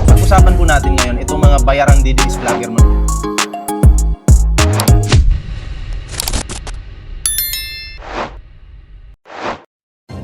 Pag-usapan po natin ngayon itong mga bayarang DDS vlogger mo.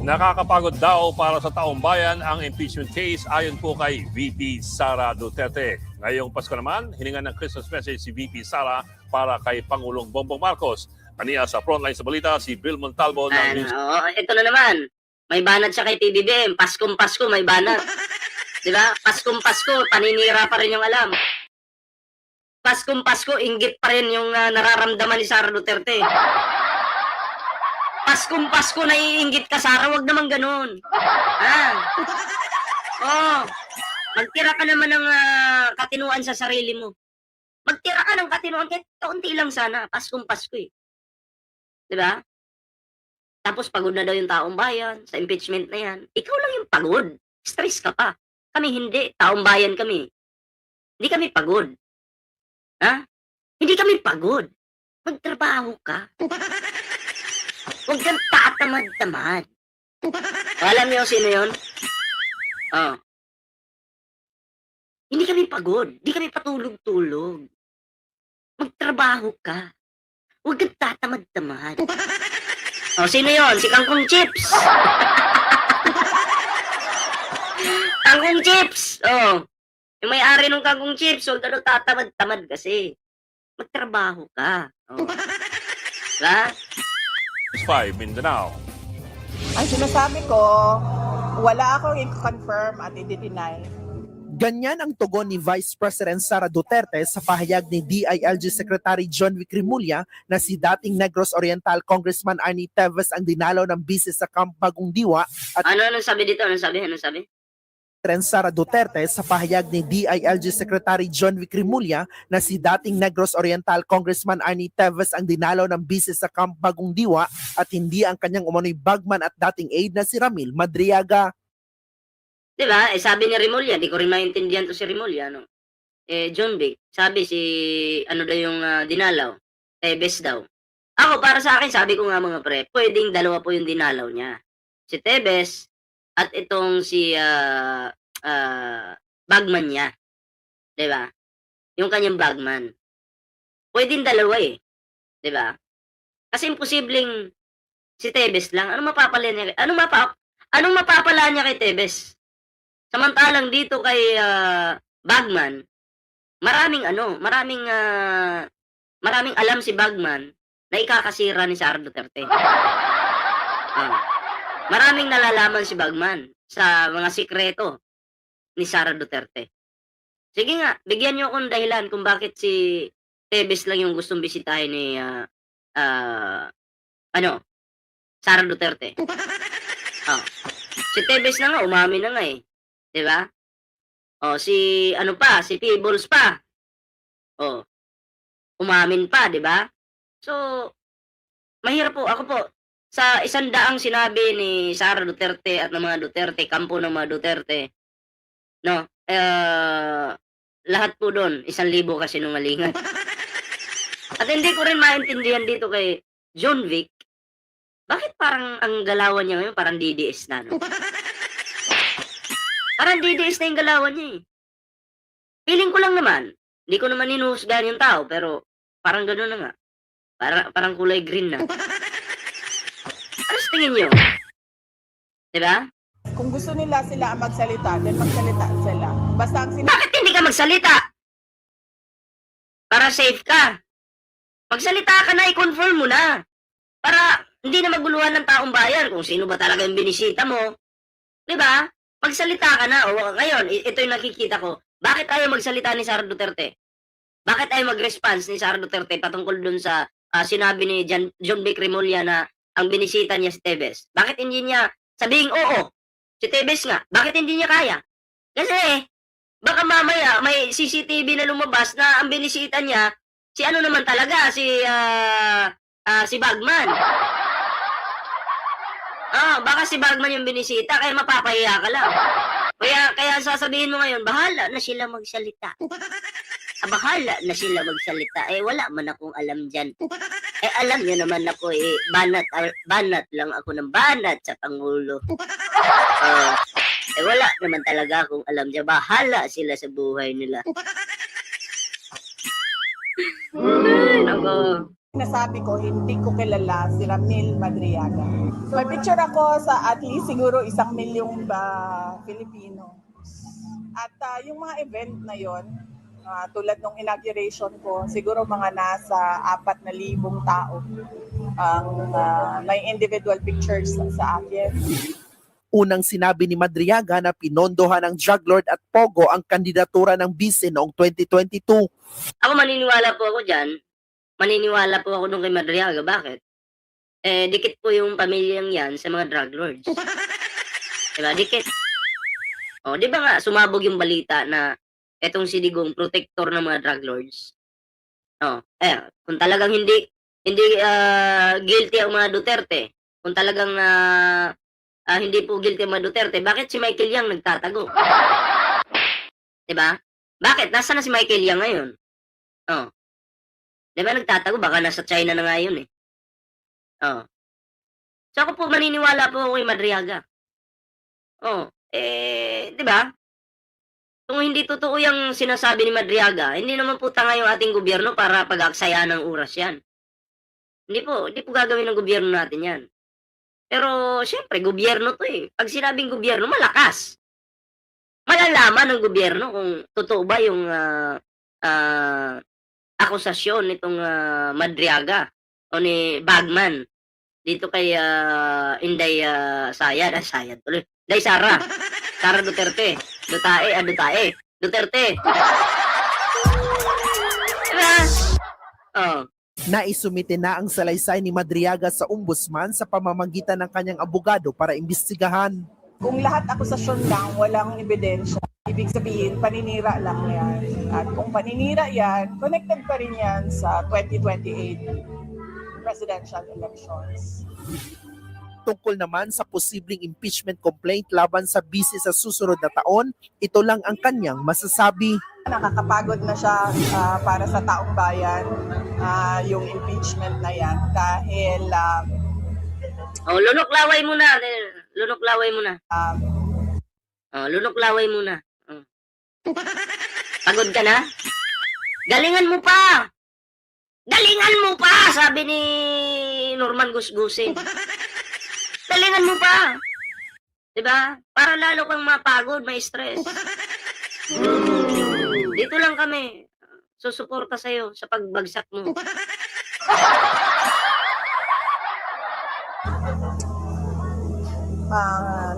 Nakakapagod daw para sa taong bayan ang impeachment case ayon po kay VP Sara Duterte. Ngayong Pasko naman, hiningan ng Christmas message si VP Sara para kay Pangulong Bongbong Marcos. Kaniya sa frontline sa balita, si Bill Montalvo ng News. Ito na naman. May banat siya kay PBBM. Paskong Pasko, may banat. Di ba? Paskong Pasko, paninira pa rin yung alam. Paskong Pasko, inggit pa rin yung nararamdaman ni Sara Duterte. Paskong Pasko, naiinggit ka, Sara, wag naman ganun. Magtira ka naman ng katinuan sa sarili mo. Magtira ka ng katinuan, kahit kaunti lang sana. Paskong Pasko eh. Diba? Tapos pagod na daw yung taong bayan sa impeachment na yan. Ikaw lang yung pagod. Stress ka pa. Kami hindi. Taong bayan kami. Hindi kami pagod. Hindi kami pagod. Magtrabaho ka. Huwag kang tatamad-tamad. Alam niyo sino yun? Hindi kami pagod. Hindi kami patulog-tulog. Magtrabaho ka. Huwag kang tatamad-tamad. Sino yun? Si Kangkong Chips. Kangkong Chips. Yung may-ari ng Kangkong Chips, huwag ka daw tatamad-tamad kasi. Magtrabaho ka. Diba? 5 Mindanao. Ang sinasabi ko, wala akong i-confirm at i-deny. Ganyan ang tugon ni Vice President Sara Duterte sa pahayag ni DILG Secretary John Vic Rimulya na si dating Negros Oriental Congressman Arnie Teves ang dinalaw ng bisis sa Camp Bagong Diwa at Anong sabi dito? Anong sabi? Sara Duterte sa pahayag ni DILG Secretary John Vic Rimulya na si dating Negros Oriental Congressman Arnie Teves ang dinalaw ng bisis sa Camp Bagong Diwa at hindi ang kanyang umano'y bagman at dating aide na si Ramil Madriaga. Diba? Sabi ni Rimulya, di ko rin maintindihan to si Rimulya, no? John Vic, sabi si, ano daw yung dinalaw? Teves daw. Ako, para sa akin, sabi ko nga mga pre, pwedeng dalawa po yung dinalaw niya. Si Teves, at itong si bagman niya. Diba? Yung kanyang bagman. Pwedeng dalawa eh. Diba? Kasi imposibleng si Teves lang. Anong mapapala niya? Anong mapapala niya kay Teves? Samantalang dito kay bagman, maraming alam si bagman na ikakasira ni Sara Duterte. Maraming nalalaman si bagman sa mga sikreto ni Sara Duterte. Sige nga, bigyan niyo akong dahilan kung bakit si Teves lang yung gustong bisitahin ni Sara Duterte. Si Teves na nga, umamin na nga eh. Diba? Si Peebles pa. Umamin pa, diba? So, mahirap po, ako po, sa 100 sinabi ni Sara Duterte at ng mga Duterte, kampo ng mga Duterte, no? Lahat po doon, 1,000 kasi nungalingan. At hindi ko rin maintindihan dito kay John Vic, bakit parang ang galawan niya ngayon, parang DDS na, no? Parang DDS na yung galawan niya eh. Feeling ko lang naman, hindi ko naman hinuhusgahan yung tao, pero parang gano'n na nga. Parang kulay green na. Ano sa tingin nyo? Diba? Kung gusto nila sila ang magsalita, then magsalita sila. Basta ang Bakit hindi ka magsalita? Para safe ka. Magsalita ka na, i-confirm mo na. Para hindi na maguluhan ng taong bayan kung sino ba talaga yung binisita mo. Diba? Magsalita ka na. O, ngayon, ito yung nakikita ko. Bakit ayaw magsalita ni Sara Duterte? Bakit ayaw mag-response ni Sara Duterte patungkol dun sa sinabi ni John Vic Rimulya na ang binisita niya si Teves? Bakit hindi niya sabihing oo? Si Teves nga, bakit hindi niya kaya? Kasi, baka mamaya may CCTV na lumabas na ang binisita niya, si ano naman talaga, si Bagman. Baka si Bagman yung binisita, kaya mapapahiya ka lang. Kaya sasabihin mo ngayon, bahala na sila magsalita. Bahala na sila magsalita. Wala man akong alam dyan. Eh, alam niyo naman ako banat lang ako ng banat sa Pangulo. Wala naman talaga akong alam niya. Bahala sila sa buhay nila. Ay, nako. Nasabi ko, hindi ko kilala si Ramil Madriaga. So, may picture ako sa at least siguro 1,000,000 Filipino. At yung mga event na yon, tulad ng inauguration ko, siguro mga nasa 4,000 tao ang may individual pictures sa akin. Unang sinabi ni Madriaga na pinondohan ng drug lord at Pogo ang kandidatura ng bise noong 2022. Ako maniniwala po ako dyan. Maniniwala po ako nung kay Madriaga. Bakit? Dikit po yung pamilyang yan sa mga drug lords. Diba? Dikit. O, di ba nga, sumabog yung balita na etong si Digong protector ng mga drug lords. Kung talagang hindi guilty ang mga Duterte, kung talagang hindi po guilty ang mga Duterte, bakit si Michael Yang nagtatago? Diba? Bakit? Nasaan na si Michael Yang ngayon? Diba nagtatago? Baka nasa China na nga yun eh. So ako po maniniwala po ako kay Madriaga. Diba? Kung hindi totoo yung sinasabi ni Madriaga, hindi naman po tanga yung ating gobyerno para pag-aksaya ng oras yan. Hindi po gagawin ng gobyerno natin yan. Pero, syempre, gobyerno to eh. Pag sinabing gobyerno, malakas. Malalaman ng gobyerno kung totoo ba yung akusasyon nitong Madriaga o ni Bagman dito kay Inday Sayad tuloy. Inday Sara Duterte. Duterte. Diba? Naisumite na ang salaysay ni Madriaga sa ombudsman sa pamamagitan ng kanyang abogado para imbestigahan. Kung lahat akusasyon lang, walang ebidensya, ibig sabihin, paninira lang yan. At kung paninira yan, connected pa rin yan sa 2028 presidential elections. Tungkol naman sa posibleng impeachment complaint laban sa bise sa susunod na taon, ito lang ang kanyang masasabi. Nakakapagod na siya para sa taong bayan, yung impeachment na yan. Dahil lunok-laway muna. Lunok-laway muna. Pagod ka na? Galingan mo pa! Sabi ni Norman Gusgusin. Galingan mo pa! Diba? Para lalo kang mapagod, may stress. Dito lang kami. Susuporta sa'yo sa pagbagsak mo.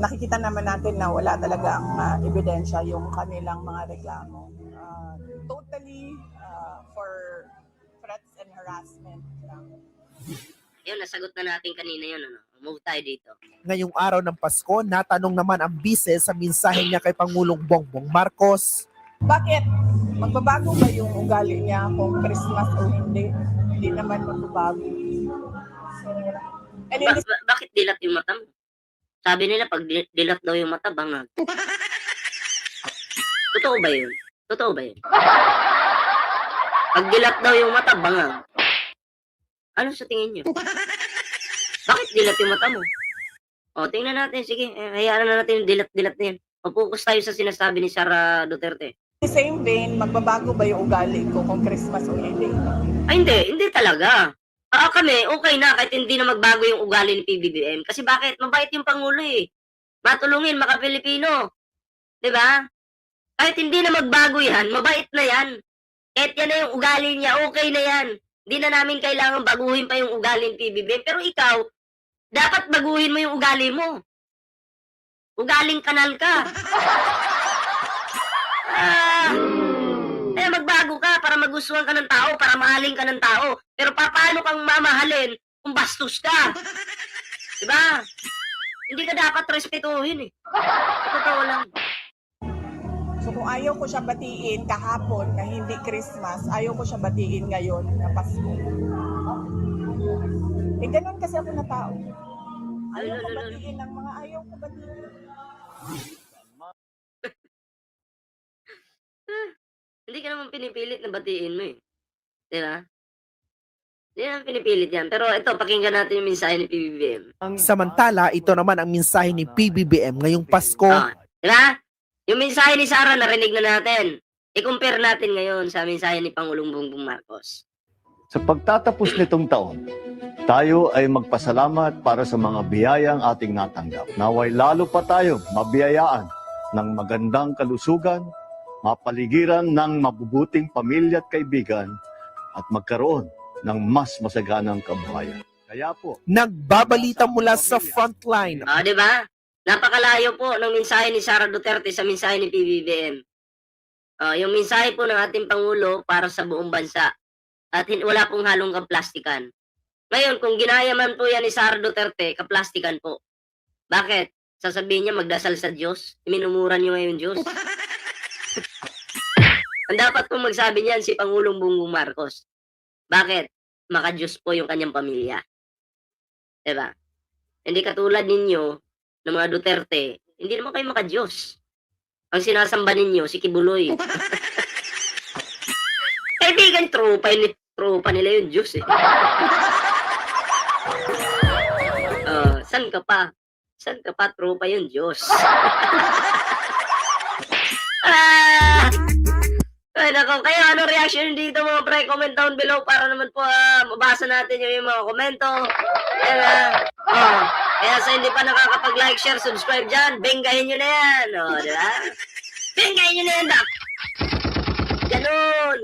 Nakikita naman natin na wala talagang ebidensya yung kanilang mga reklamo. Totally for threats and harassment lang. Yun, nasagot na natin kanina yun. Move tayo dito. Ngayong araw ng Pasko, natanong naman ang bise sa mensahe niya kay Pangulong Bongbong Marcos. Bakit? Magbabago ba yung ugali niya kung Christmas o hindi? Hindi naman magbabago. And Bakit dilat yung mata mo? Sabi nila, pag dilat daw yung mata, bangag. Totoo ba yun? Pag dilat daw yung mata, bangag. Ano sa tingin nyo? Bakit dilat yung mata mo? Tingnan natin. Sige, hayaan na natin yung dilat-dilat na yan. Focus tayo sa sinasabi ni Sara Duterte. the same vein, magbabago ba yung ugali ko kung Christmas o hindi? Ay, hindi talaga. Kami, okay na kahit hindi na magbago yung ugali ni PBBM. Kasi bakit? Mabait yung Pangulo eh. Matulungin, maka-Pilipino. Diba? Kahit hindi na magbago yan, mabait na yan. Kahit yan na yung ugali niya, okay na yan. Hindi na namin kailangan baguhin pa yung ugali ni PBBM. Pero ikaw, dapat baguhin mo yung ugali mo. Ugaling kanal ka. Magbago ka para magustuhan ka ng tao, para mahalin ka ng tao. Pero paano kang mamahalin kung bastos ka? Diba? Hindi ka dapat respetuhin eh. Sa totoo lang. So kung ayaw ko siya batiin kahapon na hindi Christmas, ayaw ko siya batiin ngayon na Pasko. Ganun kasi ako na tao. Ayaw ko batiin ng mga ayaw ko batiin. Hindi ka naman pinipilit na batiin mo eh. Diba? Hindi naman pinipilit yan. Pero ito, pakinggan natin yung mensahe ni PBBM. Samantala, ito naman ang mensahe ni PBBM ngayong Pasko. Diba? Yung mensahe ni Sara, narinig na natin. I-compare natin ngayon sa mensahe ni Pangulong Bongbong Marcos. Sa pagtatapos nitong taon, tayo ay magpasalamat para sa mga biyayang ating natanggap. Naway lalo pa tayo mabiyayaan ng magandang kalusugan, mapaligiran ng mabubuting pamilya at kaibigan, at magkaroon ng mas masaganang kabuhayan. Kaya po, Nagbabalita mula sa frontline. Di ba? Napakalayo po ng mensahe ni Sara Duterte sa mensahe ni PBBM. Yung mensahe po ng ating Pangulo para sa buong bansa. At wala pong halong kaplastikan. Ngayon, kung ginaya man po yan ni Sara Duterte, kaplastikan po. Bakit? Sasabihin niya magdasal sa Diyos? Minumura niyo ngayon Diyos? Ang dapat pong magsabi niyan si Pangulong Bongbong Marcos. Bakit? Maka-Diyos po yung kanyang pamilya. Diba? Hindi katulad ninyo ng mga Duterte, hindi naman kayo maka-Diyos. Ang sinasamba ninyo, si Kibuloy. Kaibigan, tropa nila yung Diyos eh. San ka pa? San ka pa, tropa yung Diyos? Ay, nako, kayo, ano reaction dito mga pre? Comment down below para naman po mabasa natin yung mga komento. Kaya sa hindi pa nakakapag-like, share, subscribe dyan, benggahin nyo na yan. Diba? Benggahin nyo na yan, Dak! Ganun!